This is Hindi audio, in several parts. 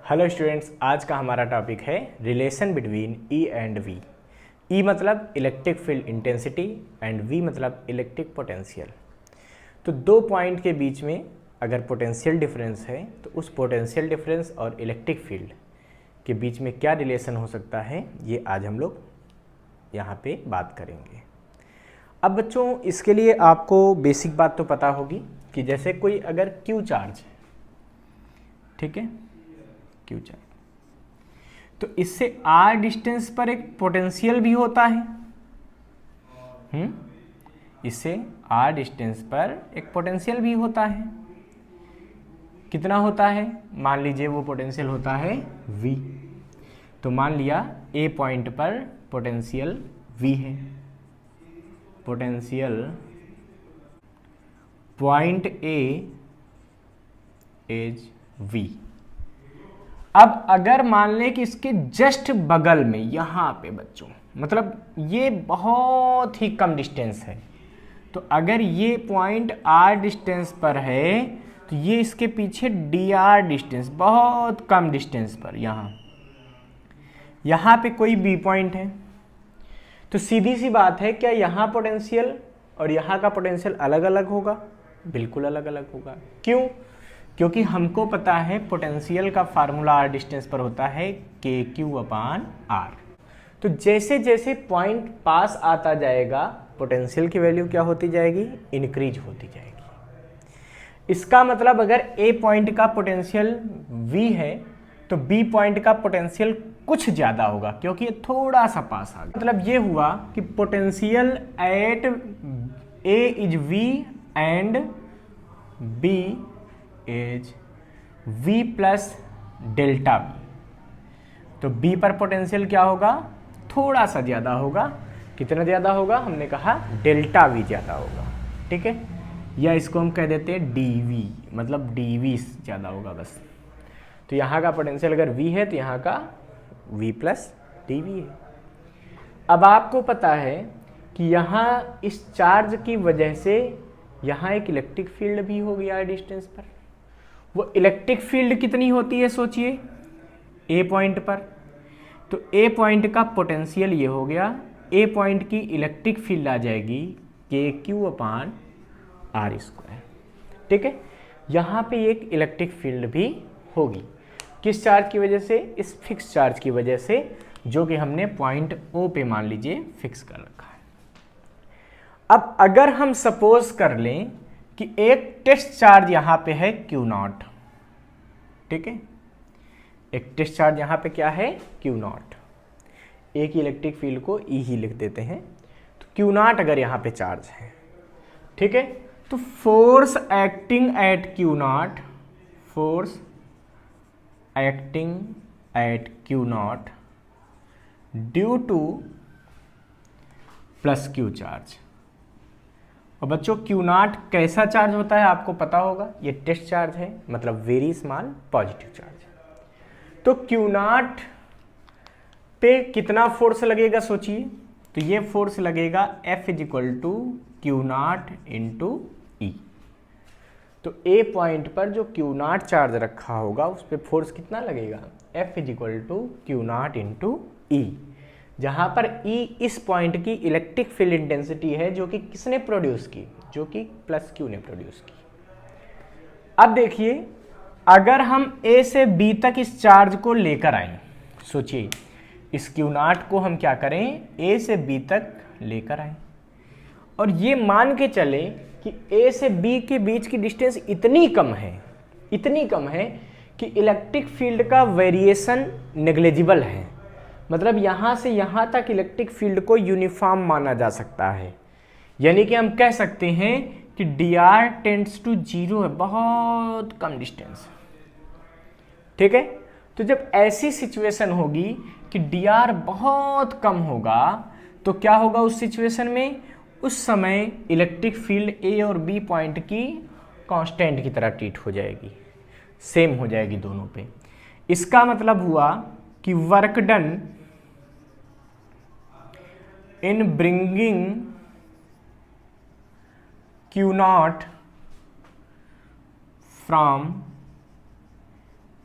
हेलो स्टूडेंट्स, आज का हमारा टॉपिक है relation between E and V. E मतलब electric field intensity and V मतलब इलेक्ट्रिक पोटेंशियल। तो दो पॉइंट के बीच में अगर पोटेंशियल डिफरेंस है तो उस पोटेंशियल डिफरेंस और इलेक्ट्रिक फील्ड के बीच में क्या रिलेशन हो सकता है, ये आज हम लोग यहाँ पे बात करेंगे। अब बच्चों, इसके लिए आपको बेसिक बात तो पता होगी कि जैसे कोई अगर क्यू चार्ज है, ठीक है, क्यू चार्ज, तो इससे आर डिस्टेंस पर एक पोटेंशियल भी होता है। इससे आर डिस्टेंस पर एक पोटेंशियल भी होता है। कितना होता है? मान लीजिए वो पोटेंशियल होता है V। तो मान लिया ए पॉइंट पर पोटेंशियल V है। Potential point A is V। अब अगर मान लें कि इसके जस्ट बगल में यहाँ पे बच्चों, मतलब ये बहुत ही कम डिस्टेंस है, तो अगर ये पॉइंट R डिस्टेंस पर है तो ये इसके पीछे dr डिस्टेंस, बहुत कम डिस्टेंस पर यहाँ पे कोई B पॉइंट है। तो सीधी सी बात है, क्या यहाँ पोटेंशियल और यहाँ का पोटेंशियल अलग अलग होगा? बिल्कुल अलग अलग होगा। क्यों? क्योंकि हमको पता है पोटेंशियल का फार्मूला आर डिस्टेंस पर होता है KQ/R। तो जैसे जैसे पॉइंट पास आता जाएगा पोटेंशियल की वैल्यू क्या होती जाएगी? इंक्रीज होती जाएगी। इसका मतलब अगर ए पॉइंट का पोटेंशियल V है तो B पॉइंट का पोटेंशियल कुछ ज़्यादा होगा, क्योंकि ये थोड़ा सा पास आ गया। मतलब ये हुआ कि potential at A is V and B is V plus delta V। तो B पर पोटेंशियल क्या होगा? थोड़ा सा ज़्यादा होगा। कितना ज़्यादा होगा? हमने कहा डेल्टा V ज़्यादा होगा, ठीक है, या इसको हम कह देते हैं dV, मतलब dV ज़्यादा होगा बस। तो यहाँ का पोटेंशियल अगर V है तो यहाँ का V प्लस dV है। अब आपको पता है कि यहाँ इस चार्ज की वजह से यहाँ एक इलेक्ट्रिक फील्ड भी हो गया है डिस्टेंस पर। वो इलेक्ट्रिक फील्ड कितनी होती है सोचिए, ए पॉइंट पर। तो ए पॉइंट का पोटेंशियल ये हो गया, ए पॉइंट की इलेक्ट्रिक फील्ड आ जाएगी KQ/R², ठीक है। यहाँ पे एक इलेक्ट्रिक फील्ड भी होगी। किस चार्ज की वजह से? इस फिक्स चार्ज की वजह से, जो कि हमने पॉइंट O पे मान लीजिए फिक्स कर रखा है। अब अगर हम सपोज कर लें कि एक टेस्ट चार्ज यहाँ पे है Q0, ठीक है, एक टेस्ट चार्ज यहाँ पे क्या है? Q0। एक ही इलेक्ट्रिक फील्ड को E ही लिख देते हैं। तो Q0 अगर यहाँ पे चार्ज है, ठीक है, तो force acting at Q0, force acting at Q0 due two plus Q charge. और बच्चों Q0 कैसा चार्ज होता है आपको पता होगा, ये टेस्ट चार्ज है, मतलब वेरी स्मॉल पॉजिटिव चार्ज है। तो Q0 पे कितना फोर्स लगेगा सोचिए? तो ये फोर्स लगेगा F is equal to Q0 into E। तो ए पॉइंट पर जो Q0 चार्ज रखा होगा उस पर फोर्स कितना लगेगा? F is equal to Q0 into E, जहां पर E इस पॉइंट की इलेक्ट्रिक फील्ड इंटेंसिटी है, जो कि किसने प्रोड्यूस की? जो कि प्लस Q ने प्रोड्यूस की। अब देखिए, अगर हम A से B तक इस चार्ज को लेकर आए, सोचिए इस Q0 को हम क्या करें? A से B तक लेकर आए, और ये मान के चले कि A से B के बीच की डिस्टेंस इतनी कम है कि इलेक्ट्रिक फील्ड का वेरिएशन नेग्लिजिबल है। मतलब यहाँ से यहाँ तक इलेक्ट्रिक फील्ड को यूनिफॉर्म माना जा सकता है। यानी कि हम कह सकते हैं कि dr टेंड्स टू 0 है, बहुत कम डिस्टेंस, ठीक है। तो जब ऐसी सिचुएशन होगी कि dr बहुत कम होगा तो क्या होगा उस सिचुएशन में? उस समय इलेक्ट्रिक फील्ड A और B पॉइंट की कांस्टेंट की तरह ट्रीट हो जाएगी, सेम हो जाएगी दोनों पे। इसका मतलब हुआ कि work done in bringing Q0 from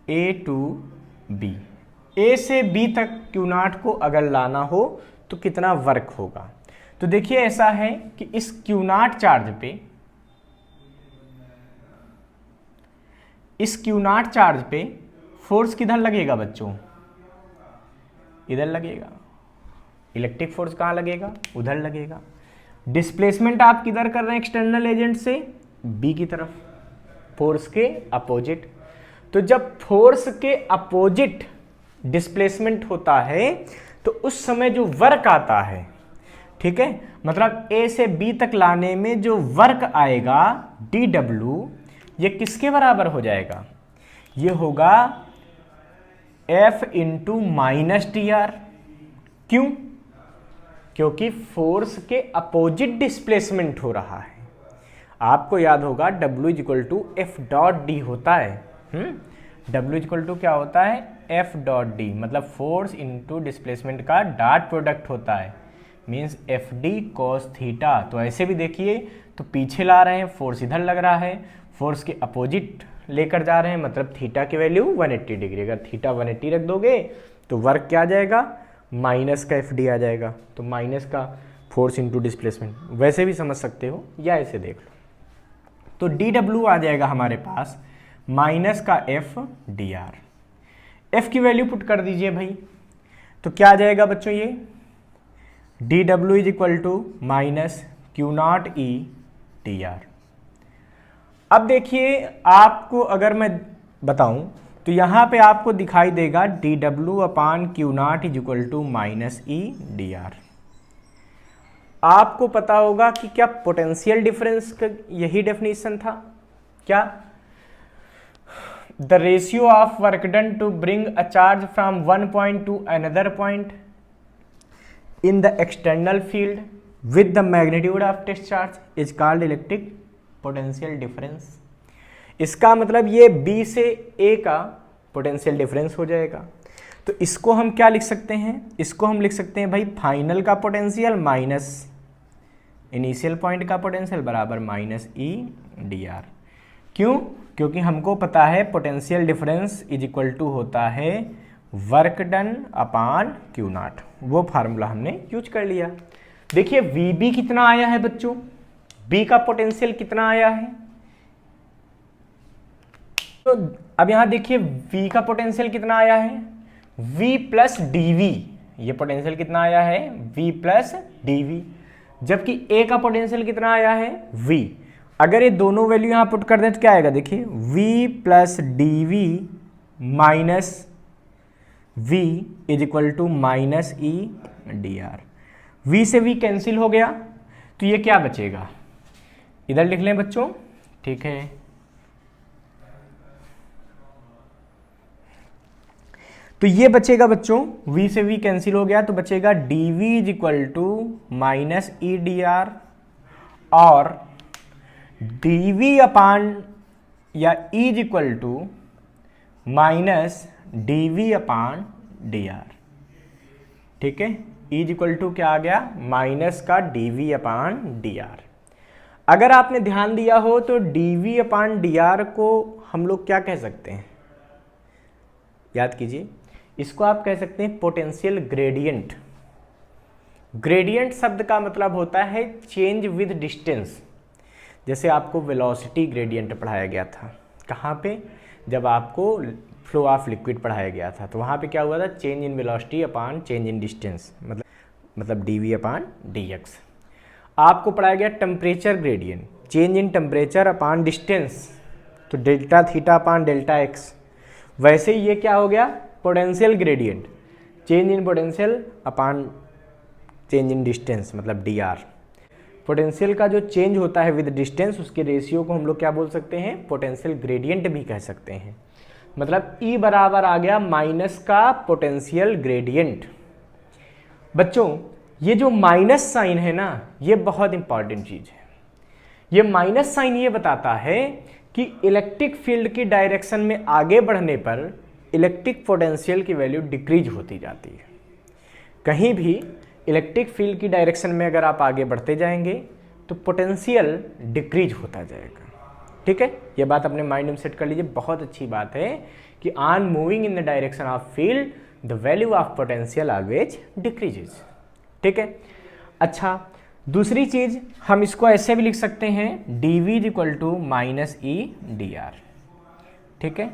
A to B, A से बी तक क्यू नॉट को अगर लाना हो तो कितना वर्क होगा। तो देखिए ऐसा है कि इस क्यू नॉट चार्ज पे, इस क्यू नॉट चार्ज पे फोर्स किधर लगेगा बच्चों, इधर लगेगा। इलेक्ट्रिक फोर्स कहाँ लगेगा, उधर लगेगा। डिस्प्लेसमेंट आप किधर कर रहे हैं एक्सटर्नल एजेंट से, बी की तरफ, फोर्स के अपोजिट। तो जब फोर्स के अपोजिट डिस्प्लेसमेंट होता है तो उस समय जो वर्क आता है, ठीक है, मतलब ए से बी तक लाने में जो वर्क आएगा डी डब्ल्यू, ये किसके बराबर हो जाएगा, ये होगा F into minus D R. क्यों, क्योंकि फोर्स के अपोजिट डिस्प्लेसमेंट हो रहा है। आपको याद होगा W equal to F dot D होता है। W इक्वल टू क्या होता है, एफ डॉट डी, मतलब फोर्स इंटू डिस्प्लेसमेंट का डॉट प्रोडक्ट होता है, means F D cos theta. तो ऐसे भी देखिए, तो पीछे ला रहे हैं, फोर्स इधर लग रहा है, फोर्स के अपोजिट लेकर जा रहे हैं, मतलब थीटा की वैल्यू 180 डिग्री। अगर थीटा 180 रख दोगे तो वर्क क्या आ जाएगा, माइनस का एफ डी आ जाएगा। तो माइनस का फोर्स इंटू डिस्प्लेसमेंट, वैसे भी समझ सकते हो या ऐसे देख लो। तो डी डब्ल्यू आ जाएगा हमारे पास माइनस का एफ डी आर। एफ की वैल्यू पुट कर दीजिए भाई, तो क्या आ जाएगा बच्चों, ये D W is equal to minus Q nought E D R. अब देखिए, आपको अगर मैं बताऊं तो यहां पे आपको दिखाई देगा D W upon Q nought is equal to minus E D R. आपको पता होगा कि क्या पोटेंशियल डिफरेंस का यही डेफिनेशन था, क्या the ratio of work done to bring a charge from one point to another point in the external field with the magnitude of test charge is called electric potential difference. इसका मतलब ये B से A का पोटेंशियल डिफरेंस हो जाएगा। तो इसको हम क्या लिख सकते हैं, इसको हम लिख सकते हैं भाई फाइनल का पोटेंशियल माइनस इनिशियल पॉइंट का पोटेंशियल बराबर माइनस ई डी आर। क्यों, क्योंकि हमको पता है potential difference is equal to होता है work done upon Q nought. वो फार्मूला हमने यूज कर लिया। देखिए VB कितना आया है बच्चों, B का पोटेंशियल कितना आया है, तो अब यहां देखिए V का पोटेंशियल कितना आया है, V प्लस dV। ये पोटेंशियल कितना आया है, V प्लस dV। जबकि A का पोटेंशियल कितना आया है, V। अगर ये दोनों वैल्यू यहां पुट कर दें तो क्या आएगा, देखिए V plus dV minus V is equal to minus E D R. V से V कैंसिल हो गया, तो ये क्या बचेगा, इधर लिख लें बच्चों, ठीक है। तो ये बचेगा बच्चों, V से V कैंसिल हो गया, तो बचेगा dV is equal to minus E D R और dV अपान या E is equal to minus dV upon D R. ठीक है, E इज इक्वल टू क्या आ गया, माइनस का dV अपान डी आर। अगर आपने ध्यान दिया हो तो dV अपान डी आर को हम लोग क्या कह सकते हैं, याद कीजिए, इसको आप कह सकते हैं पोटेंशियल ग्रेडियंट। ग्रेडियंट शब्द का मतलब होता है चेंज विद डिस्टेंस। जैसे आपको वेलोसिटी ग्रेडियंट पढ़ाया गया था, कहाँ पे, जब आपको फ्लो ऑफ लिक्विड पढ़ाया गया था, तो वहाँ पे क्या हुआ था, change in velocity upon change in distance, मतलब dV अपान dx। आपको पढ़ाया गया temperature gradient, change in temperature upon distance, तो delta theta upon delta x. वैसे ही ये क्या हो गया, potential gradient, change in potential upon change in distance, मतलब डी आर। पोटेंशियल का जो चेंज होता है विद डिस्टेंस, उसके रेशियो को हम लोग क्या बोल सकते हैं, पोटेंशियल ग्रेडियंट भी कह सकते हैं। मतलब E बराबर आ गया माइनस का पोटेंशियल ग्रेडियंट। बच्चों ये जो माइनस साइन है ना, ये बहुत इंपॉर्टेंट चीज है। ये माइनस साइन ये बताता है कि इलेक्ट्रिक फील्ड की डायरेक्शन में आगे बढ़ने पर इलेक्ट्रिक पोटेंशियल की वैल्यू डिक्रीज होती जाती है। कहीं भी इलेक्ट्रिक फील्ड की डायरेक्शन में अगर आप आगे बढ़ते जाएंगे तो पोटेंशियल डिक्रीज होता जाएगा। ठीक है, ये बात अपने माइंड में सेट कर लीजिए, बहुत अच्छी बात है कि on moving in the direction of field the value of potential always decreases. ठीक है, अच्छा दूसरी चीज हम इसको ऐसे भी लिख सकते हैं dv equal to minus E D R. ठीक है,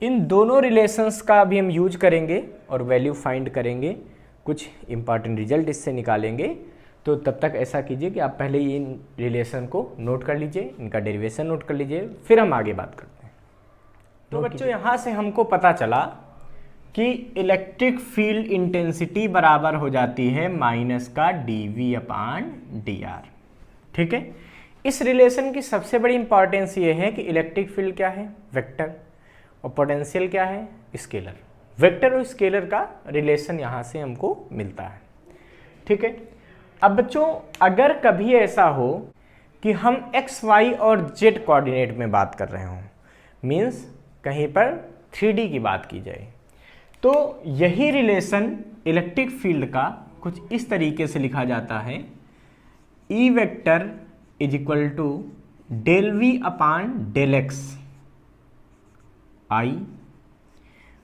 इन दोनों रिलेशंस का भी हम यूज करेंगे और वैल्यू फाइंड करेंगे, कुछ इंपॉर्टेंट रिजल्ट इससे निकालेंगे। तो तब तक ऐसा कीजिए कि आप पहले इन रिलेशन को नोट कर लीजिए, इनका डेरिवेशन नोट कर लीजिए, फिर हम आगे बात करते हैं। तो बच्चों यहाँ से हमको पता चला कि इलेक्ट्रिक फील्ड इंटेंसिटी बराबर हो जाती है माइनस का dv अपान डी आर। ठीक है, इस रिलेशन की सबसे बड़ी इंपॉर्टेंस ये है कि इलेक्ट्रिक फील्ड क्या है, वेक्टर, और पोटेंशियल क्या है, स्केलर। वेक्टर और स्केलर का रिलेशन यहाँ से हमको मिलता है। ठीक है, अब बच्चों अगर कभी ऐसा हो कि हम x, y और z कोऑर्डिनेट में बात कर रहे हों, मीन्स कहीं पर 3D की बात की जाए, तो यही रिलेशन इलेक्ट्रिक फील्ड का कुछ इस तरीके से लिखा जाता है, E vector is equal to del V upon del x I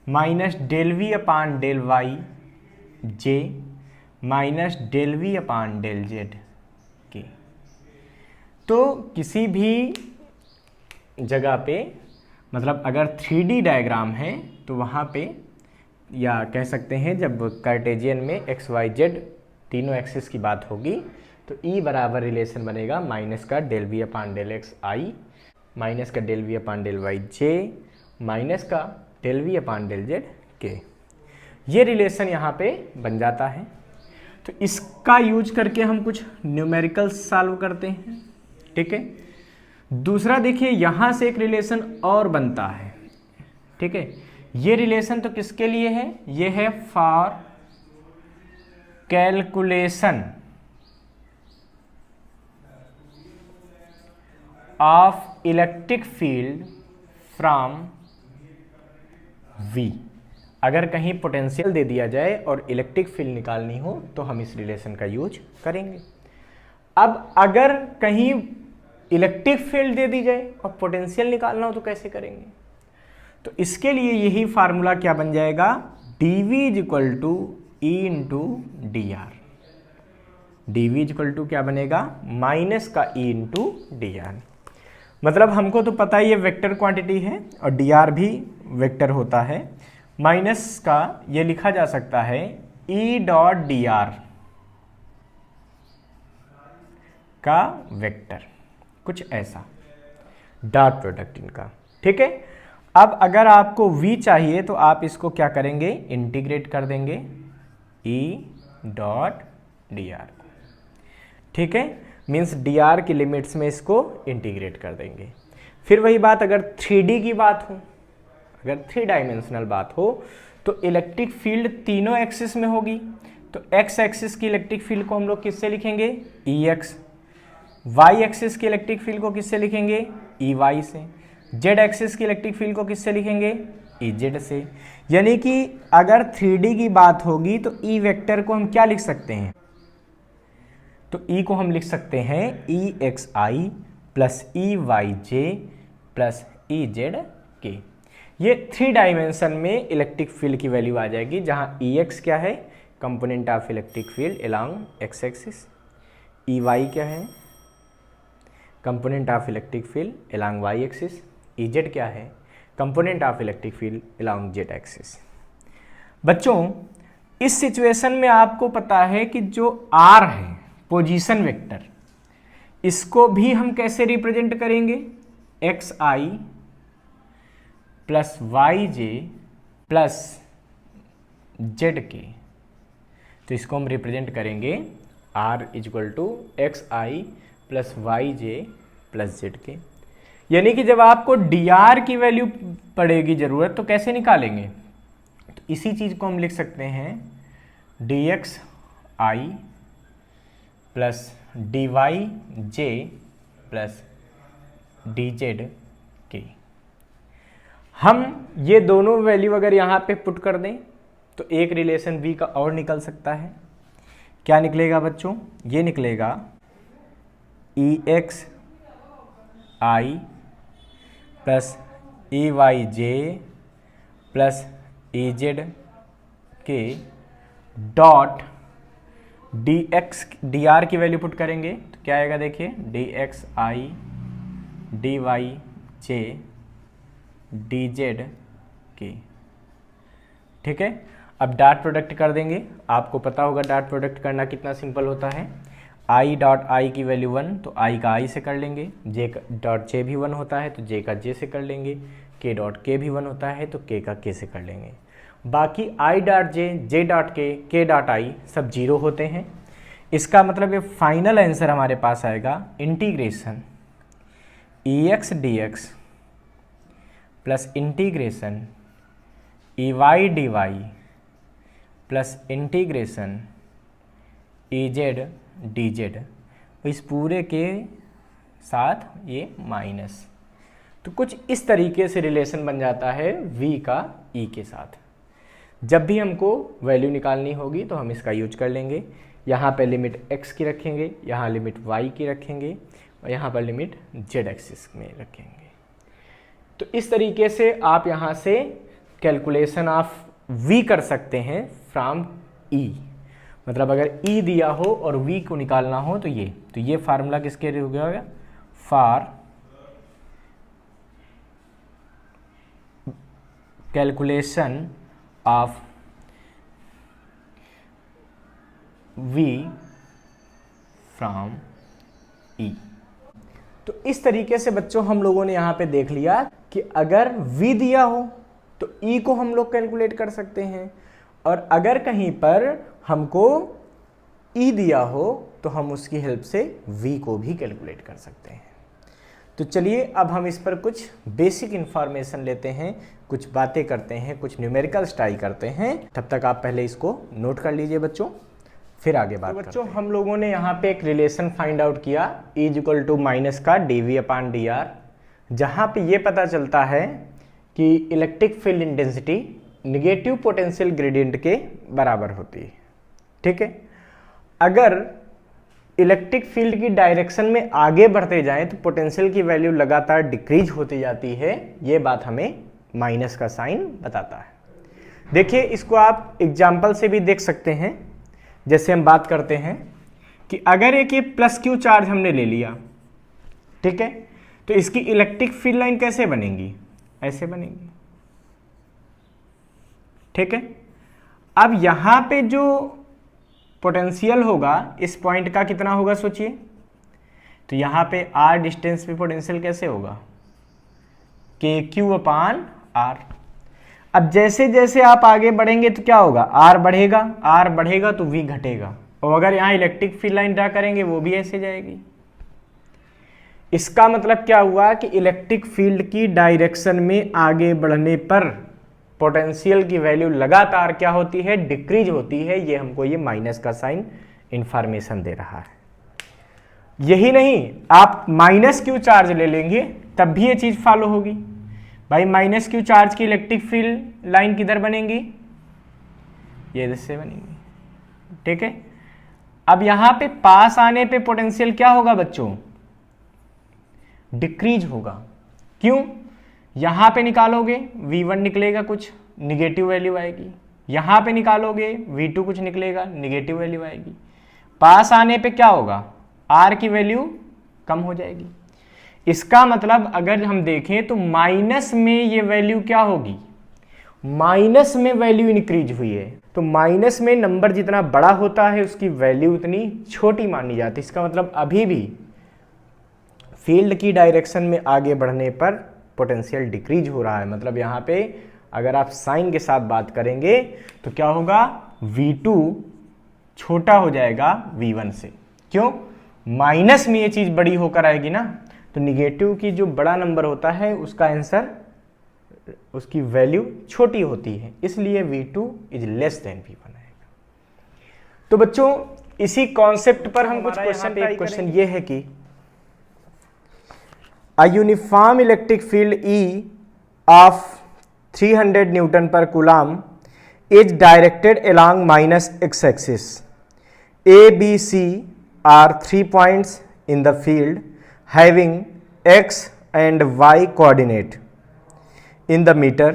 minus del V upon del Y J minus del V upon del Z के। तो किसी भी जगह पे मतलब अगर 3D डायग्राम है तो वहाँ पे, या कह सकते हैं जब कार्टेजियन में एक्स वाई जेड तीनों एक्सिस की बात होगी, तो E बराबर रिलेशन बनेगा माइनस का del V upon del x आई माइनस का del V upon del Y जे माइनस का del V upon del Z के। ये रिलेशन यहाँ पे बन जाता है। तो इसका यूज करके हम कुछ न्यूमेरिकल्स सॉल्व करते हैं। ठीक है, दूसरा देखिए यहाँ से एक रिलेशन और बनता है। ठीक है, ये रिलेशन तो किसके लिए है, ये है for calculation of electric field from V। अगर कहीं पोटेंशियल दे दिया जाए और इलेक्ट्रिक फील्ड निकालनी हो तो हम इस रिलेशन का यूज करेंगे। अब अगर कहीं इलेक्ट्रिक फील्ड दे दी जाए और पोटेंशियल निकालना हो तो कैसे करेंगे, तो इसके लिए यही फार्मूला क्या बन जाएगा, dv is equal to E into D R. dv is equal to क्या बनेगा, माइनस का e इंटू डी आर। मतलब हमको तो पता ही ये वेक्टर क्वांटिटी है और dr भी वेक्टर होता है, माइनस का ये लिखा जा सकता है e डॉट डी आर का वेक्टर, कुछ ऐसा डॉट प्रोडक्ट इनका। ठीक है, अब अगर आपको v चाहिए तो आप इसको क्या करेंगे, इंटीग्रेट कर देंगे e डॉट डी आर। ठीक है, मीन्स डी आर की लिमिट्स में इसको इंटीग्रेट कर देंगे। फिर वही बात अगर 3D की बात हो, अगर 3 डायमेंशनल बात हो तो इलेक्ट्रिक फील्ड तीनों एक्सिस में होगी, तो एक्स एक्सिस की इलेक्ट्रिक फील्ड को हम लोग किससे लिखेंगे, ई एक्स। वाई एक्सिस की इलेक्ट्रिक फील्ड को किससे लिखेंगे, ई वाई से। जेड एक्सिस की इलेक्ट्रिक फील्ड को किससे लिखेंगे, ई जेड से। यानी कि अगर 3D की बात होगी तो ई वेक्टर को हम क्या लिख सकते हैं, तो ई को हम लिख सकते हैं E X I plus E Y J plus E Z के। ये 3 डायमेंशन में इलेक्ट्रिक फील्ड की वैल्यू आ जाएगी, जहाँ ई एक्स क्या है, component of electric field along X axis, E Y क्या है, component of electric field along Y axis, E Z क्या है, component of electric field along Z axis. बच्चों इस सिचुएशन में आपको पता है कि जो आर है पोजीशन वेक्टर, इसको भी हम कैसे रिप्रेजेंट करेंगे, X I plus Y J plus Z के। तो इसको हम रिप्रेजेंट करेंगे R is equal to X I plus Y J plus Z K. यानी कि जब आपको डी आर की वैल्यू पड़ेगी ज़रूरत तो कैसे निकालेंगे, तो इसी चीज़ को हम लिख सकते हैं D X I plus D Y J plus D Z के। हम ये दोनों वैल्यू अगर यहाँ पे पुट कर दें तो एक रिलेशन V का और निकल सकता है। क्या निकलेगा बच्चों, ये निकलेगा E X I plus E Y J plus E Z K dot D X D R की वैल्यू पुट करेंगे तो क्या आएगा, देखिए D X I D Y J D Z K. ठीक है, अब डॉट प्रोडक्ट कर देंगे। आपको पता होगा डॉट प्रोडक्ट करना कितना सिंपल होता है। आई डॉट आई की वैल्यू 1 तो आई का आई से कर लेंगे, जे डॉट जे भी 1 होता है तो जे का जे से कर लेंगे, के डॉट के भी 1 होता है तो के का के से कर लेंगे। बाकी आई डॉट जे डॉट के डॉट आई सब 0 होते हैं। इसका मतलब ये फाइनल आंसर हमारे पास आएगा integration E X D X plus integration E Y D Y plus integration E Z D Z, इस पूरे के साथ ये माइनस। तो कुछ इस तरीके से रिलेशन बन जाता है v का e के साथ। जब भी हमको वैल्यू निकालनी होगी तो हम इसका यूज कर लेंगे। यहाँ पे लिमिट x की रखेंगे, यहाँ लिमिट y की रखेंगे और यहाँ पर लिमिट z एक्सिस में रखेंगे। तो इस तरीके से आप यहाँ से कैलकुलेशन ऑफ v कर सकते हैं फ्रॉम e। मतलब अगर E दिया हो और V को निकालना हो तो ये फार्मूला किसके लिए हो गया, for calculation of V from E। तो इस तरीके से बच्चों हम लोगों ने यहाँ पे देख लिया कि अगर V दिया हो तो E को हम लोग कैलकुलेट कर सकते हैं, और अगर कहीं पर हमको E दिया हो तो हम उसकी हेल्प से V को भी कैलकुलेट कर सकते हैं। तो चलिए अब हम इस पर कुछ बेसिक इन्फॉर्मेशन लेते हैं, कुछ बातें करते हैं, कुछ न्यूमेरिकल्स ट्राई करते हैं। तब तक आप पहले इसको नोट कर लीजिए बच्चों, फिर आगे बात करते हैं। बच्चों हम लोगों ने यहाँ पे एक रिलेशन फाइंड आउट किया E इक्वल टू माइनस का dv अपॉन डी आर, जहाँ पे ये पता चलता है कि electric field intensity negative potential gradient के बराबर होती है। ठीक है, अगर इलेक्ट्रिक फील्ड की डायरेक्शन में आगे बढ़ते जाएं तो पोटेंशियल की वैल्यू लगातार डिक्रीज होती जाती है। ये बात हमें माइनस का साइन बताता है। देखिए इसको आप एग्जाम्पल से भी देख सकते हैं। जैसे हम बात करते हैं कि अगर एक ये प्लस क्यू चार्ज हमने ले लिया, ठीक है, तो इसकी इलेक्ट्रिक फील्ड लाइन कैसे बनेगी, ऐसे बनेगी। ठीक है, अब यहां पे जो पोटेंशियल होगा इस पॉइंट का कितना होगा सोचिए। तो यहां पे r डिस्टेंस पे पोटेंशियल कैसे होगा, के क्यू अपान आर। अब जैसे जैसे आप आगे बढ़ेंगे तो क्या होगा, r बढ़ेगा तो v घटेगा, और अगर यहां इलेक्ट्रिक फील्ड लाइन ड्रा करेंगे वो भी ऐसे जाएगी। इसका मतलब क्या हुआ कि इलेक्ट्रिक फील्ड की डायरेक्शन में आगे बढ़ने पर पोटेंशियल की वैल्यू लगातार क्या होती है, डिक्रीज होती है। ये हमको ये माइनस का साइन इंफॉर्मेशन दे रहा है। यही नहीं, आप माइनस क्यू चार्ज ले लेंगे तब भी ये चीज फॉलो होगी। भाई माइनस क्यू चार्ज की इलेक्ट्रिक फील्ड लाइन किधर बनेगी, ये इससे बनेगी। ठीक है, अब यहां पे पास आने पे पोटेंशियल क्या होगा बच्चों, डिक्रीज होगा। क्यों, यहां पे निकालोगे V1 निकलेगा, कुछ निगेटिव वैल्यू आएगी। यहां पे निकालोगे V2 कुछ निकलेगा, निगेटिव वैल्यू आएगी। पास आने पे क्या होगा, R की वैल्यू कम हो जाएगी। इसका मतलब अगर हम देखें तो माइनस में ये वैल्यू क्या होगी, माइनस में वैल्यू इंक्रीज हुई है। तो माइनस में नंबर जितना बड़ा होता है उसकी वैल्यू उतनी छोटी मानी जाती है। इसका मतलब अभी भी फील्ड की डायरेक्शन में आगे बढ़ने पर पोटेंशियल डिक्रीज हो रहा है। मतलब यहाँ पे अगर आप साइन के साथ बात करेंगे तो क्या होगा, V2 छोटा हो जाएगा V1 से। क्यों, माइनस में ये चीज बड़ी होकर आएगी ना, तो निगेटिव की जो बड़ा नंबर होता है उसका आंसर, उसकी वैल्यू छोटी होती है, इसलिए V2 is less than V1 आएगा। तो बच्चों इसी कॉन्सेप्ट पर हम कुछ क्वेश्चन ये है कि A uniform electric field E of 300 Newton per coulomb is directed along minus x-axis. A, B, C are 3 points in the field having x and y coordinate. in the meter.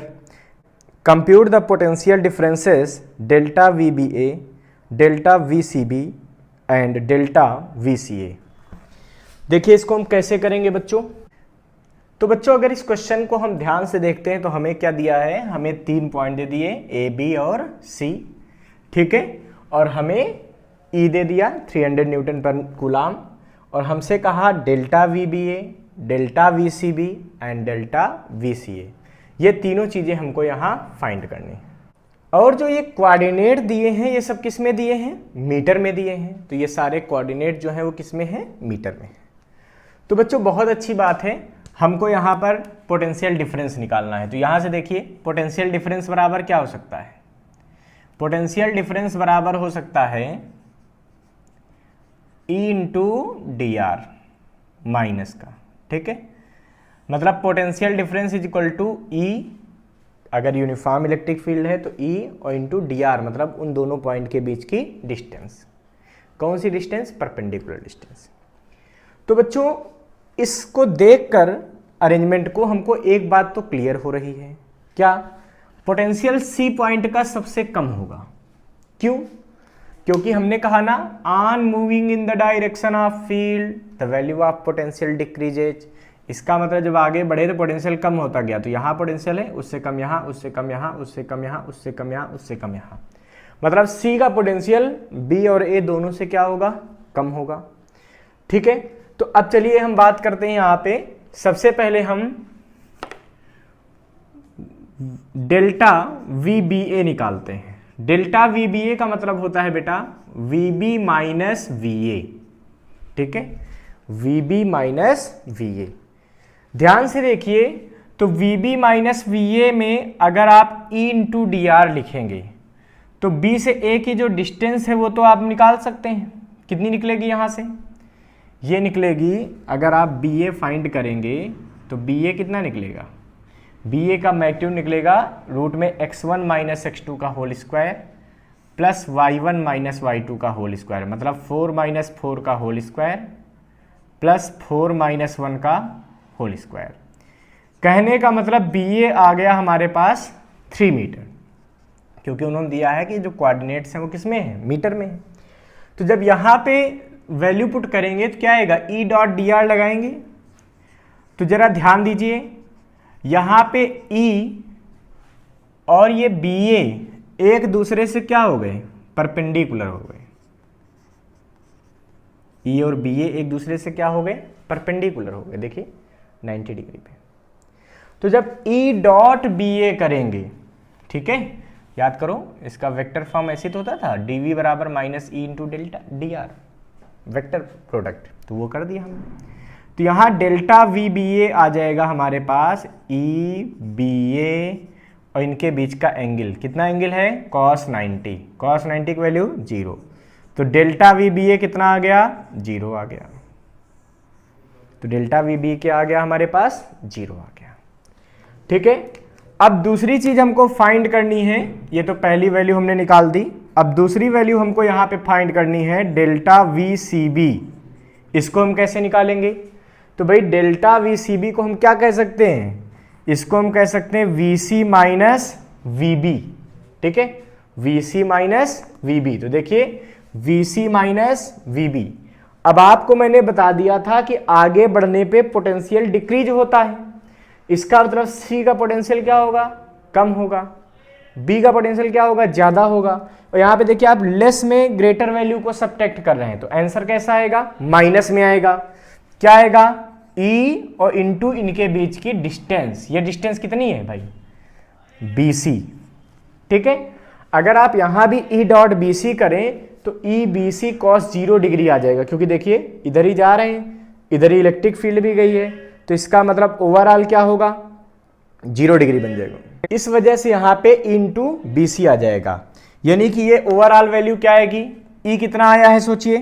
Compute the potential differences delta VBA, delta VCB and delta VCA. देखिए इसको हम कैसे करेंगे बच्चों। तो बच्चों अगर इस क्वेश्चन को हम ध्यान से देखते हैं तो हमें क्या दिया है, हमें 3 पॉइंट दे दिए ए, बी और सी, ठीक है, और हमें ई दे दिया 300 न्यूटन पर कूलाम, और हमसे कहा delta VBA, delta VCB and delta VCA, ये तीनों चीजें हमको यहाँ फाइंड करनी। और जो ये कोऑर्डिनेट दिए हैं ये सब किस में दिए हैं, मीटर में दिए हैं, तो ये सारे कोऑर्डिनेट जो है वो किस में है, मीटर में। तो बच्चों बहुत अच्छी बात है, हमको यहाँ पर पोटेंशियल डिफरेंस निकालना है। तो यहाँ से देखिए पोटेंशियल डिफरेंस बराबर क्या हो सकता है, पोटेंशियल डिफरेंस बराबर हो सकता है E into D r minus का, ठीक है, मतलब potential difference is equal to E, अगर यूनिफॉर्म इलेक्ट्रिक फील्ड है तो E और इंटू डी आर, मतलब उन दोनों पॉइंट के बीच की डिस्टेंस। कौन सी डिस्टेंस, परपेंडिकुलर डिस्टेंस। तो बच्चों इसको देखकर अरेंजमेंट को हमको एक बात तो क्लियर हो रही है, क्या, पोटेंशियल सी पॉइंट का सबसे कम होगा। क्यों, क्योंकि हमने कहा ना on moving in the direction of field the value of potential decreases. इसका मतलब जब आगे बढ़े तो पोटेंशियल कम होता गया, तो यहाँ पोटेंशियल है, उससे कम यहाँ, उससे कम यहाँ, उससे कम यहाँ, उससे कम यहाँ, उससे कम यहाँ, मतलब सी का पोटेंशियल बी और ए दोनों से क्या होगा, कम होगा, ठीक है। तो अब चलिए हम बात करते हैं यहाँ पे, सबसे पहले हम डेल्टा VBA निकालते हैं। डेल्टा VBA का मतलब होता है बेटा VB माइनस VA, ठीक है, VB माइनस VA। ध्यान से देखिए, तो VB माइनस VA में अगर आप E इंटू डी आर लिखेंगे तो B से A की जो डिस्टेंस है वो तो आप निकाल सकते हैं, कितनी निकलेगी यहाँ से, ये निकलेगी, अगर आप BA फाइंड करेंगे तो BA कितना निकलेगा, BA का मैग्नीट्यूड निकलेगा रूट में x1 माइनस x2 का whole square plus y1 minus y2 का होल स्क्वायर, मतलब 4 माइनस 4 का होल स्क्वायर प्लस 4 माइनस 1 का होल स्क्वायर। कहने का मतलब BA आ गया हमारे पास 3 मीटर, क्योंकि उन्होंने दिया है कि जो कोऑर्डिनेट्स हैं वो किस में है, मीटर में है। तो जब यहाँ पे वैल्यू पुट करेंगे तो क्या आएगा, ई डॉट डी आर लगाएंगे, तो जरा ध्यान दीजिए यहाँ पे ई और ये BA एक दूसरे से क्या हो गए, परपेंडिकुलर हो गए, ई और BA एक दूसरे से क्या हो गए, परपेंडिकुलर हो गए, देखिए 90 डिग्री पे। तो जब ई डॉट BA करेंगे, ठीक है, याद करो इसका वेक्टर फॉर्म ऐसे तो होता था, dv बराबर minus E into delta D R, vector product, तो वो कर दिया हमने। तो यहाँ डेल्टा VBA आ जाएगा हमारे पास EBA और इनके बीच का एंगल, कितना एंगल है, cos 90, cos 90 की वैल्यू 0, तो डेल्टा VBA कितना आ गया, 0 आ गया, तो डेल्टा VBA क्या आ गया हमारे पास, 0 आ गया, ठीक है। अब दूसरी चीज हमको फाइंड करनी है, ये तो पहली वैल्यू हमने निकाल दी, अब दूसरी वैल्यू हमको यहाँ पे फाइंड करनी है डेल्टा VCB। इसको हम कैसे निकालेंगे, तो भाई डेल्टा VCB को हम क्या कह सकते हैं, इसको हम कह सकते हैं VC माइनस VB, ठीक है, VC माइनस VB। तो देखिए VC माइनस VB, अब आपको मैंने बता दिया था कि आगे बढ़ने पे पोटेंशियल डिक्रीज होता है, इसका मतलब C का पोटेंशियल क्या होगा, कम होगा, B का पोटेंशियल क्या होगा, ज्यादा होगा। और यहाँ पे देखिए आप लेस में ग्रेटर वैल्यू को सब्ट्रैक्ट कर रहे हैं, तो आंसर कैसा आएगा, माइनस में आएगा। क्या आएगा, E और इंटू इनके बीच की डिस्टेंस, ये डिस्टेंस कितनी है भाई, BC, ठीक है। अगर आप यहाँ भी E डॉट BC करें तो EBC cos 0 डिग्री आ जाएगा, क्योंकि देखिए इधर ही जा रहे हैं, इधर ही इलेक्ट्रिक फील्ड भी गई है, तो इसका मतलब ओवरऑल क्या होगा, 0 डिग्री बन जाएगा। इस वजह से यहाँ पे इंटू BC आ जाएगा, यानी कि ये ओवरऑल वैल्यू क्या आएगी, E कितना आया है सोचिए,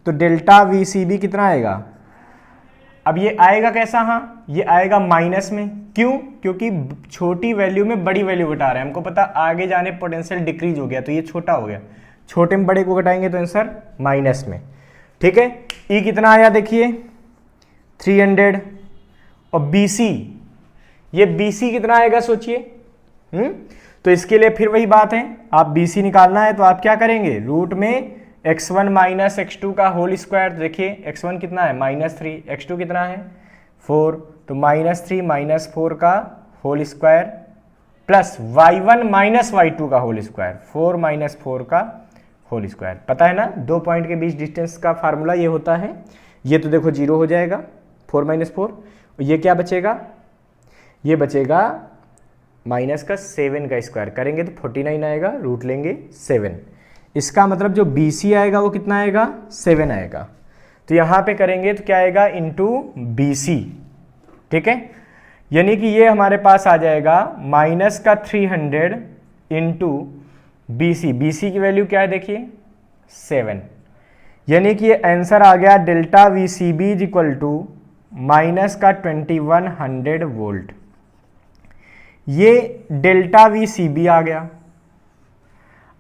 तो डेल्टा VCB कितना आएगा। अब ये आएगा कैसा, हाँ ये आएगा माइनस में, क्यों, क्योंकि छोटी वैल्यू में बड़ी वैल्यू घटा रहे हैं, हमको पता आगे जाने पोटेंशियल डिक्रीज हो गया, तो ये छोटा हो गया, छोटे में बड़े को घटाएंगे तो आंसर माइनस में, ठीक है। E कितना आया देखिए 300, और BC ये BC कितना आएगा सोचिए। तो इसके लिए फिर वही बात है, आप BC निकालना है तो आप क्या करेंगे, रूट में x1 माइनस x2 का होल स्क्वायर। देखिए x1 कितना है -3, x2 कितना है 4, तो -3 माइनस 4 का whole square plus y1 minus y2 का होल स्क्वायर, 4 माइनस 4 का होल स्क्वायर। पता है ना, दो पॉइंट के बीच डिस्टेंस का फार्मूला ये होता है। ये तो देखो 0 हो जाएगा, 4 माइनस 4, ये क्या बचेगा, ये बचेगा माइनस का 7 का स्क्वायर करेंगे तो 49 आएगा, रूट लेंगे 7। इसका मतलब जो BC आएगा वो कितना आएगा, 7 आएगा। तो यहाँ पे करेंगे तो क्या आएगा, इंटू BC, ठीक है। यानी कि ये हमारे पास आ जाएगा माइनस का 300 इंटू BC की वैल्यू क्या है देखिए 7। यानी कि ये आंसर आ गया delta VCB is equal to minus का 2100 वोल्ट। ये डेल्टा VCB आ गया।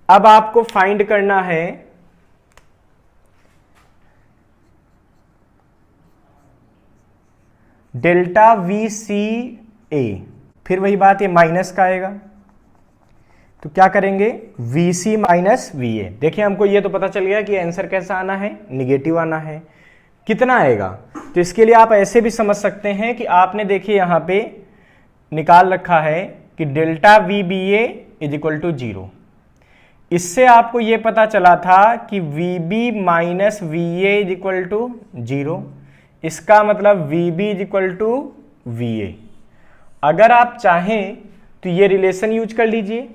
अब आपको फाइंड करना है डेल्टा VCA। फिर वही बात, ये माइनस का आएगा तो क्या करेंगे, VC माइनस VA। देखिए हमको ये तो पता चल गया कि आंसर कैसा आना है, निगेटिव आना है। कितना आएगा, तो इसके लिए आप ऐसे भी समझ सकते हैं कि आपने देखिए यहाँ पे निकाल रखा है कि delta VBA is equal to 0। इससे आपको ये पता चला था कि VB minus VA is equal to 0। इसका मतलब VB is equal to VA। अगर आप चाहें तो ये रिलेशन यूज कर लीजिए,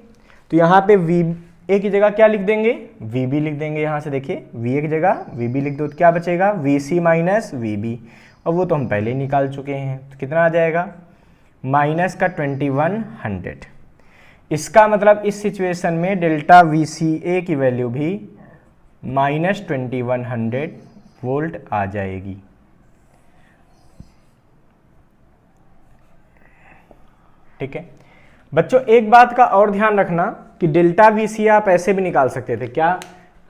तो यहाँ पे VA की जगह क्या लिख देंगे, VB लिख देंगे। यहाँ से देखिए VA की जगह VB लिख दो तो क्या बचेगा, VC माइनस VB, और वो तो हम पहले ही निकाल चुके हैं। तो कितना आ जाएगा, माइनस का 2100। इसका मतलब इस सिचुएशन में डेल्टा VCA की वैल्यू भी माइनस 2100 वोल्ट आ जाएगी। ठीक है बच्चों, एक बात का और ध्यान रखना कि डेल्टा VC आप ऐसे भी निकाल सकते थे, क्या,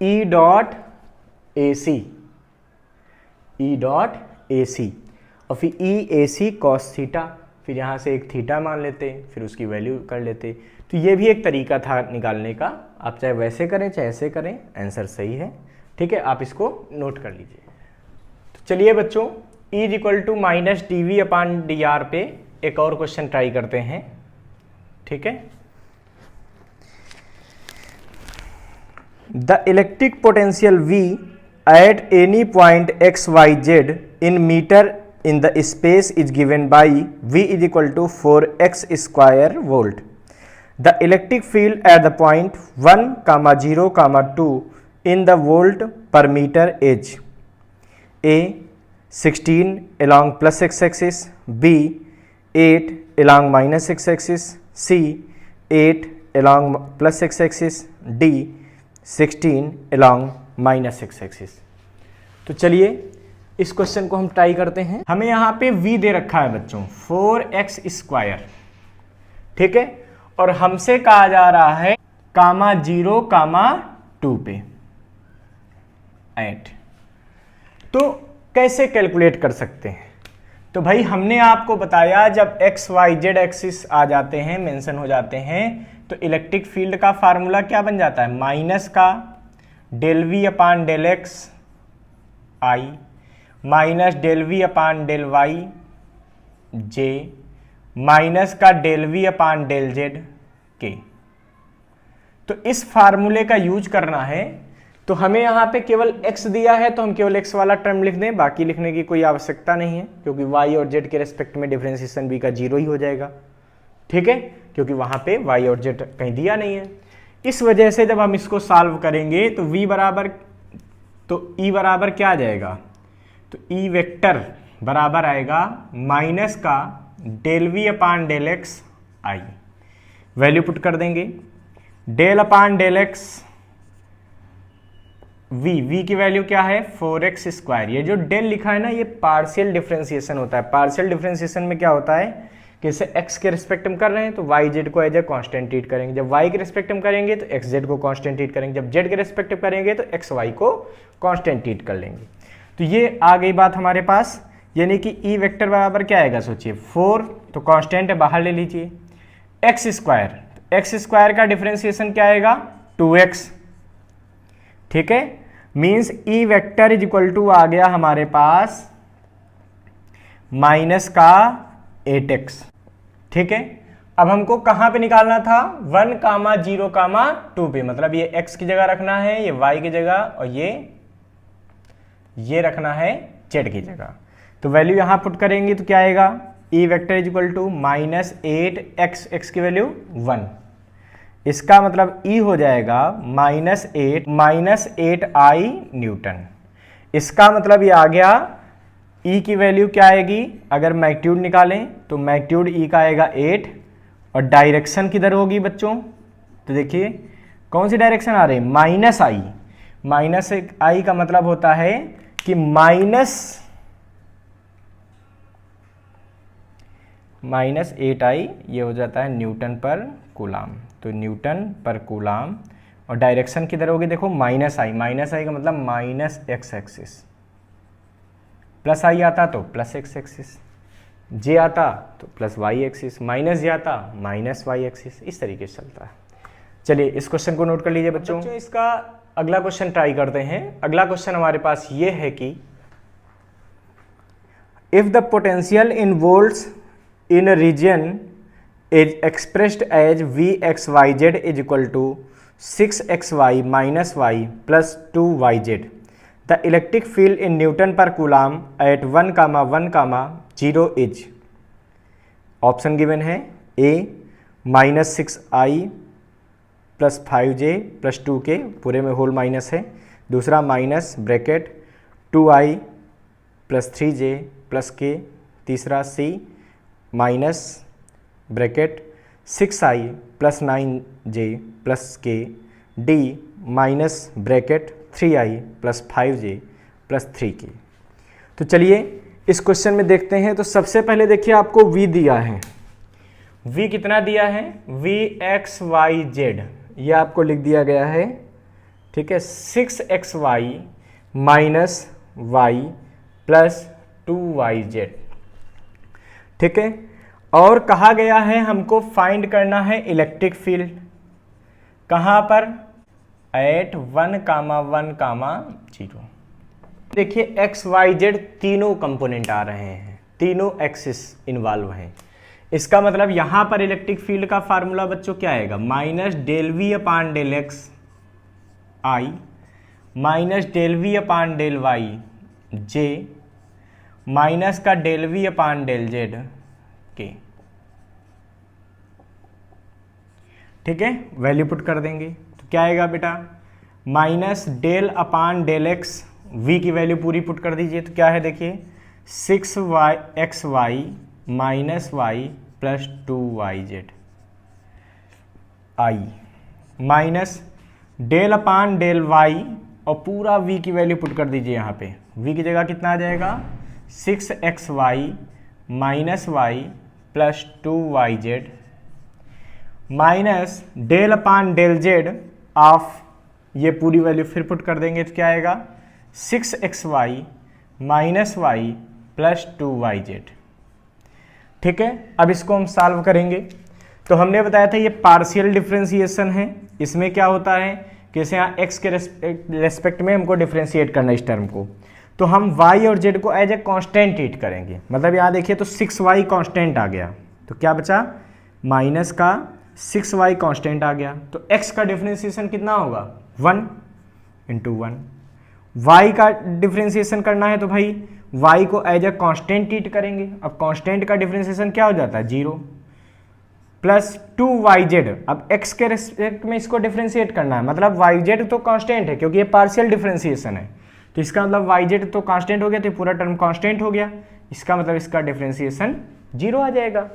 E डॉट AC और फिर EAC cos थीटा, फिर यहाँ से एक थीटा मान लेते, फिर उसकी वैल्यू कर लेते। तो ये भी एक तरीका था निकालने का, आप चाहे वैसे करें चाहे ऐसे करें, आंसर सही है। ठीक है, आप इसको नोट कर लीजिए। तो चलिए बच्चों, E is equal to minus DV upon DR पे एक और क्वेश्चन ट्राई करते हैं। ठीक है, the electric potential V at any point XYZ in metre in the space is given by V is equal to 4x square volt. The electric field at the point 1, 0, 2 in the volt per meter is A 16 along plus x-axis, B 8 along minus x-axis, C 8 along plus x-axis, D 16 along minus x-axis। तो चलिए इस क्वेश्चन को हम ट्राई करते हैं। हमें यहाँ पे V दे रखा है बच्चों 4x स्क्वायर, ठीक है, और हमसे कहा जा रहा है 0, 2 पे एट। तो कैसे कैलकुलेट कर सकते हैं, तो भाई हमने आपको बताया जब XYZ एक्सिस आ जाते हैं, मेंशन हो जाते हैं, तो इलेक्ट्रिक फील्ड का फार्मूला क्या बन जाता है, माइनस का del V upon del x आई minus del V upon del Y जे माइनस का del V upon del Z के। तो इस फार्मूले का यूज करना है। तो हमें यहाँ पे केवल x दिया है तो हम केवल x वाला टर्म लिख दें, बाकी लिखने की कोई आवश्यकता नहीं है, क्योंकि y और z के रेस्पेक्ट में डिफरेंशिएशन b का 0 ही हो जाएगा। ठीक है, क्योंकि वहाँ पे y और z कहीं दिया नहीं है। इस वजह से जब हम इसको सॉल्व करेंगे तो v बराबर, तो e बराबर क्या आ जाएगा, तो e वेक्टर बराबर आएगा माइनस का del V upon del x i. Value put कर देंगे, del upon del x v की वैल्यू क्या है 4x स्क्वायर। ये जो डेल लिखा है ना, ये पार्शियल डिफरेंशिएशन होता है। पार्शियल डिफरेंशिएशन में क्या होता है कि इसे x के रिस्पेक्ट में कर रहे हैं तो yz को एज ए कांस्टेंट ट्रीट करेंगे, जब y के रिस्पेक्ट में करेंगे तो xz को कांस्टेंट ट्रीट करेंगे, जब z के रिस्पेक्ट में करेंगे तो xy को कांस्टेंट ट्रीट कर लेंगे। तो ये आ गई बात हमारे पास यानी कि ई वेक्टर बराबर क्या आएगा सोचिए 4, तो कांस्टेंट है बाहर ले लीजिए, एक्स स्क्वायर का डिफरेंशिएशन क्या आएगा 2x, ठीक है, means E vector is equal to आ गया हमारे पास माइनस का 8x, ठीक है। अब हमको कहां पे निकालना था 1, 0, 2 पे, मतलब ये x की जगह रखना है, ये y की जगह, और ये रखना है z की जगह। तो वैल्यू यहां पुट करेंगे तो क्या आएगा E vector is equal to -8x, x की वैल्यू 1, इसका मतलब ई हो जाएगा -8 न्यूटन। इसका मतलब ये आ गया ई की वैल्यू क्या आएगी, अगर मैग्नीट्यूड निकालें तो मैग्नीट्यूड ई का आएगा 8, और डायरेक्शन किधर होगी बच्चों, तो देखिए कौन सी डायरेक्शन आ रही है -i का मतलब होता है कि -8i ये हो जाता है न्यूटन पर कूलाम, तो न्यूटन पर कूलाम, और डायरेक्शन किधर होगी देखो -i का मतलब -x एक्सिस, प्लस आई आता तो प्लस x एक्सिस, जे आता तो प्लस y एक्सिस, माइनस जे आता माइनस y एक्सिस, इस तरीके से चलता है। चलिए इस क्वेश्चन को नोट कर लीजिए बच्चों। इसका अगला क्वेश्चन ट्राई करते हैं। अगला क्वेश्चन हमारे पास ये है कि if the potential in volts in a region is expressed as Vxyz is equal to 6xy minus y plus 2yz, the electric field in newton per coulomb at 1,1,0 is, option given है A -6i plus 5j plus 2k, पूरे में होल माइनस है, दूसरा minus bracket 2i plus 3j plus k, तीसरा c minus bracket 6i plus 9j plus k, d minus bracket 3i plus 5j plus 3k। तो चलिए इस क्वेश्चन में देखते हैं। तो सबसे पहले देखिए आपको v दिया है, v कितना दिया है Vxyz, ये आपको लिख दिया गया है, ठीक है, 6xy minus y plus 2yz, ठीक है। और कहा गया है हमको फाइंड करना है इलेक्ट्रिक फील्ड, कहाँ पर एट 1,1,0। देखिए एक्स वाई जेड तीनों कंपोनेंट आ रहे हैं, तीनों एक्सिस इन्वॉल्व हैं। इसका मतलब यहां पर इलेक्ट्रिक फील्ड का फार्मूला बच्चों क्या आएगा, -∂V/∂x i -∂V/∂y j minus का ∂V/∂z k, ठीक है। वैल्यू पुट कर देंगे तो क्या आएगा बेटा, -∂∂x v की वैल्यू पूरी पुट कर दीजिए तो क्या है देखिए 6xy minus y plus 2yz i minus ∂∂y और पूरा v की वैल्यू पुट कर दीजिए। यहाँ पे v की जगह कितना आ जाएगा 6xy minus y plus 2yz minus ∂∂z of, ये पूरी वैल्यू फिर पुट कर देंगे तो क्या आएगा 6xy minus y plus 2yz, ठीक है। अब इसको हम सॉल्व करेंगे। तो हमने बताया था ये पार्शियल डिफरेंशिएशन है, इसमें क्या होता है कि जैसे यहाँ x के रेस्पेक्ट में हमको डिफरेंशिएट करना है इस टर्म को, तो हम y और z को एज ए कांस्टेंट ट्रीट करेंगे। मतलब यहाँ देखिए तो 6y कांस्टेंट आ गया, तो क्या बचा माइनस का 6y कांस्टेंट आ गया, तो x का डिफरेंशिएशन कितना होगा 1 × 1। y का डिफरेंशिएशन करना है तो भाई y को एज ए कांस्टेंट ट्रीट करेंगे। अब कांस्टेंट का डिफरेंशिएशन क्या हो जाता है 0 प्लस 2yz। अब x के रेस्पेक्ट में इसको डिफरेंशिएट करना है, मतलब yz तो कांस्टेंट है क्योंकि ये पार्शियल डिफरेंशिएशन है, तो इसका मतलब yz तो कांस्टेंट हो गया, तो पूरा टर्म कांस्टेंट हो गया, इसका मतलब इसका डिफरेंशिएशन 0 आ जाएगा।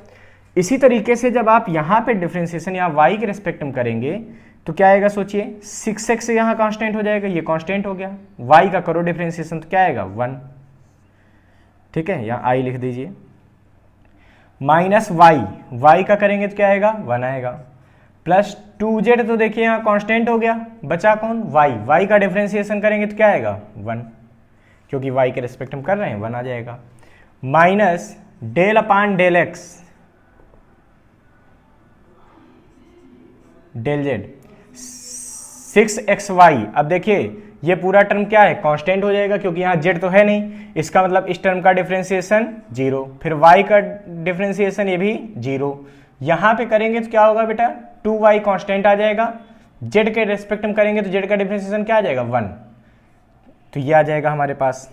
इसी तरीके से जब आप यहाँ पे डिफरेंशिएशन यहाँ y के रेस्पेक्ट में करेंगे तो क्या आएगा सोचिए 6x यहाँ कांस्टेंट हो जाएगा, ये कांस्टेंट हो गया, y का करो डिफरेंशिएशन तो क्या आएगा 1, ठीक है, यहाँ i लिख दीजिए, माइनस y का करेंगे तो क्या आएगा 1 आएगा, प्लस 2z, तो देखिए यहाँ कांस्टेंट हो गया, बचा कौन y का डिफरेंशिएशन करेंगे तो क्या आएगा 1, क्योंकि y के रेस्पेक्ट में कर रहे हैं 1 आ जाएगा, minus del upon del X del Z 6xy। अब देखिए ये पूरा टर्म क्या है, कांस्टेंट हो जाएगा क्योंकि यहाँ जेड तो है नहीं, इसका मतलब इस टर्म का डिफरेंशिएशन 0, फिर y का डिफरेंशिएशन ये भी 0। यहाँ पे करेंगे तो क्या होगा बेटा, 2y कांस्टेंट आ जाएगा, जेड के रेस्पेक्ट में करेंगे तो जेड का डिफरेंशिएशन क्या आ जाएगा 1, तो ये आ जाएगा हमारे पास।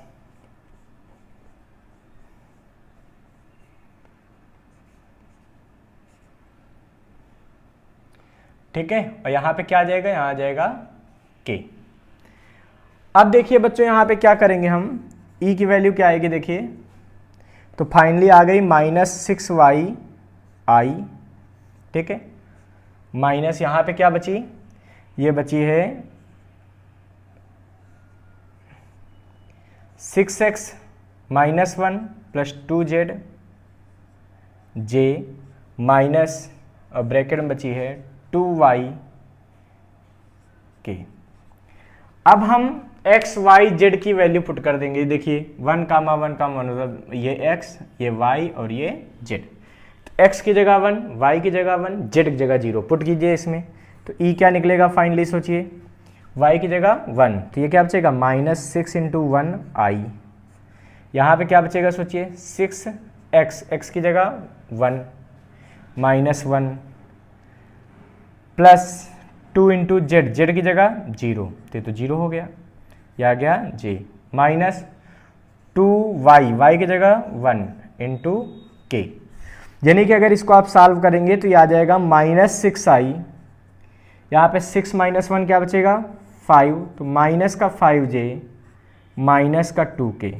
ठीक है, और यहां पे क्या आ जाएगा, यहां आ जाएगा k। अब देखिए बच्चों यहां पे क्या करेंगे हम, e की वैल्यू क्या आएगी देखिए, तो फाइनली आ गई -6y। ठीक है, माइनस यहां पे क्या बची, ये बची है 6x - 1 + 2z j माइनस और ब्रैकेट में बची है 2y k। अब हम x y z की वैल्यू पुट कर देंगे। देखिए 1, 1, 1 मतलब ये x, ये y और ये z। तो x की जगह 1, y की जगह 1, z की जगह 0 पुट कीजिए इसमें, तो e क्या निकलेगा फाइनली सोचिए, y की जगह 1, तो ये क्या बचेगा -6 × 1i। यहाँ पे क्या बचेगा सोचिए, 6x, x की जगह 1 -1 प्लस 2 × z, z की जगह 0, तो 0 हो गया, यह आ गया j माइनस 2y, y की जगह 1 × k। यानी कि अगर इसको आप सॉल्व करेंगे तो यह आ जाएगा -6i, यहाँ पे 6 - 1 क्या बचेगा 5, तो माइनस का 5j माइनस का 2k।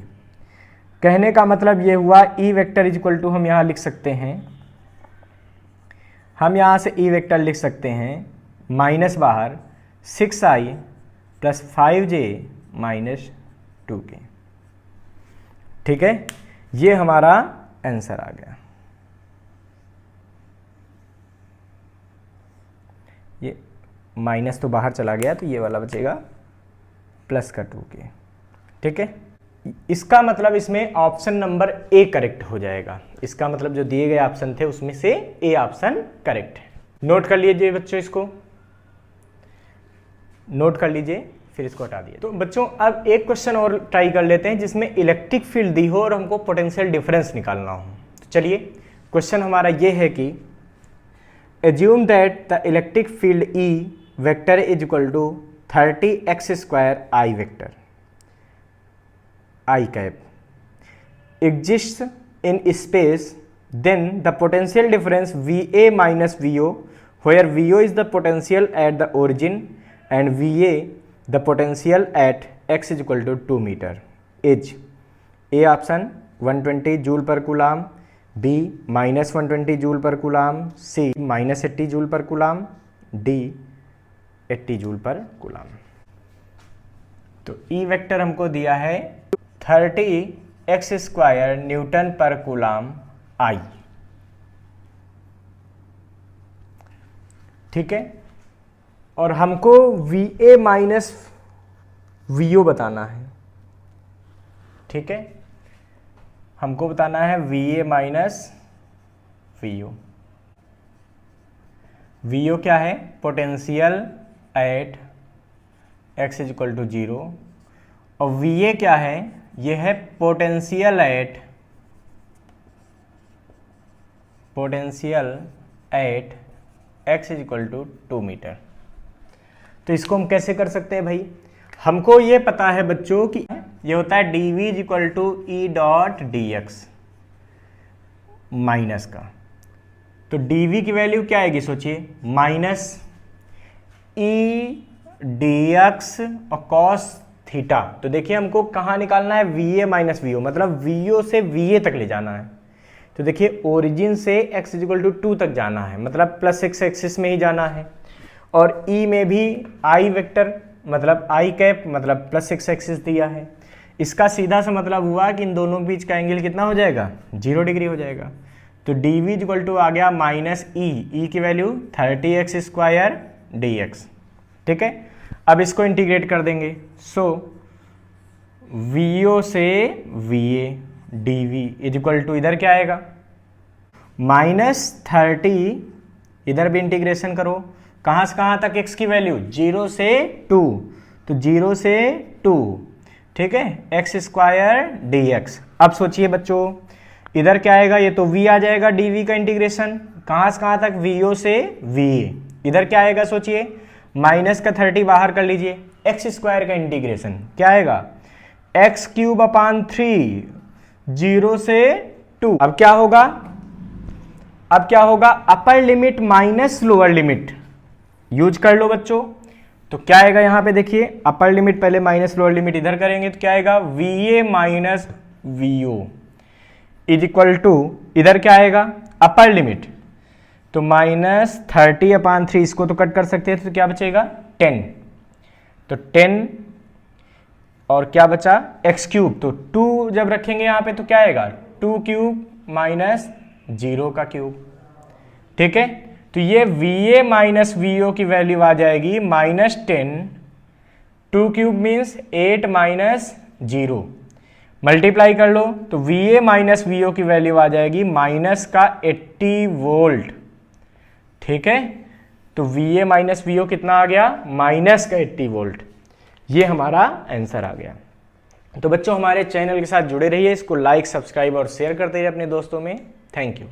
कहने का मतलब ये हुआ e वेक्टर इक्वल टू हम यहाँ लिख सकते हैं, हम यहाँ से e वेक्टर लिख सकते हैं माइनस बाहर 6i + 5j - 2k। ठीक है, ये हमारा आंसर आ गया। ये माइनस तो बाहर चला गया, तो ये वाला बचेगा प्लस का 2k। ठीक है, इसका मतलब इसमें ऑप्शन नंबर ए करेक्ट हो जाएगा। इसका मतलब जो दिए गए ऑप्शन थे उसमें से ए ऑप्शन करेक्ट है। नोट कर लीजिए बच्चों, इसको नोट कर लीजिए, फिर इसको हटा दिए। तो बच्चों अब एक क्वेश्चन और ट्राई कर लेते हैं जिसमें इलेक्ट्रिक फील्ड दी हो और हमको पोटेंशियल डिफरेंस निकालना हो। तो चलिए क्वेश्चन हमारा ये है कि assume that the electric field E vector is equal to 30x² I vector I cap exists in space, then the potential difference VA minus VO, where VO is the potential at the origin and VA the potential at x is equal to 2 meter is A option 120 joule पर कूलाम, B -120 जूल पर कूलाम, C -80 जूल पर कूलाम, D 80 जूल पर कूलाम। तो E वेक्टर हमको दिया है 30x² Newton per coulomb I। ठीक है, और हमको VA माइनस VO बताना है। ठीक है, हमको बताना है VA माइनस VO। VO क्या है, potential at x is equal to 0, और VA क्या है, यह है potential at x is equal to 2 metre. तो इसको हम कैसे कर सकते हैं भाई, हमको ये पता है बच्चों कि ये होता है dv is equal to E dot D X minus का। तो dv की वैल्यू क्या आएगी सोचिए, माइनस ई डी एक्स और कॉस थीटा। तो देखिए हमको कहाँ निकालना है, VA माइनस VO, मतलब VO से VA तक ले जाना है। तो देखिए ओरिजिन से x इज इक्वल टू 2 तक जाना है, मतलब +6 एक्सिस में ही जाना है, और E में भी I वेक्टर मतलब I कैप मतलब +6 एक्सिस दिया है। इसका सीधा सा मतलब हुआ कि इन दोनों के बीच का एंगल कितना हो जाएगा, 0 डिग्री हो जाएगा। तो dv इज इक्वल टू आ गया माइनस ई की वैल्यू 30x² dx। ठीक है, अब इसको इंटीग्रेट कर देंगे। सो VO से VA dv is equal to, इधर क्या आएगा -30, इधर भी इंटीग्रेशन करो, कहाँ से कहाँ तक x की वैल्यू 0 से 2, तो 0 से 2, ठीक है, x स्क्वायर dx। अब सोचिए बच्चों इधर क्या आएगा, ये तो v आ जाएगा, dv का इंटीग्रेशन कहाँ से कहाँ तक, vo से va, इधर क्या आएगा सोचिए, माइनस का 30 बाहर कर लीजिए, एक्स स्क्वायर का इंटीग्रेशन क्या आएगा, x³ 0 से 2। अब क्या होगा, upper limit minus lower limit use कर लो बच्चों। तो क्या आएगा यहां पे देखिए, अपर लिमिट पहले माइनस लोअर लिमिट इधर करेंगे तो क्या आएगा, va minus vo is equal to, इधर क्या आएगा अपर लिमिट, तो -30/3, इसको तो कट कर सकते हैं, तो क्या बचेगा 10, तो 10 और क्या बचा x³, तो 2 जब रखेंगे यहां पे तो क्या आएगा 2³ माइनस 0 का क्यूब, ठीक है। तो ये va माइनस vo की वैल्यू आ जाएगी -10, 2³ मीन्स 8 माइनस 0, मल्टीप्लाई कर लो तो va माइनस vo की वैल्यू आ जाएगी माइनस का 80 वोल्ट, ठीक है। तो va माइनस vo कितना आ गया, माइनस का 80 वोल्ट, ये हमारा आंसर आ गया। तो बच्चों हमारे चैनल के साथ जुड़े रहिए, इसको लाइक, सब्सक्राइब और शेयर करते रहिए अपने दोस्तों में। Thank you.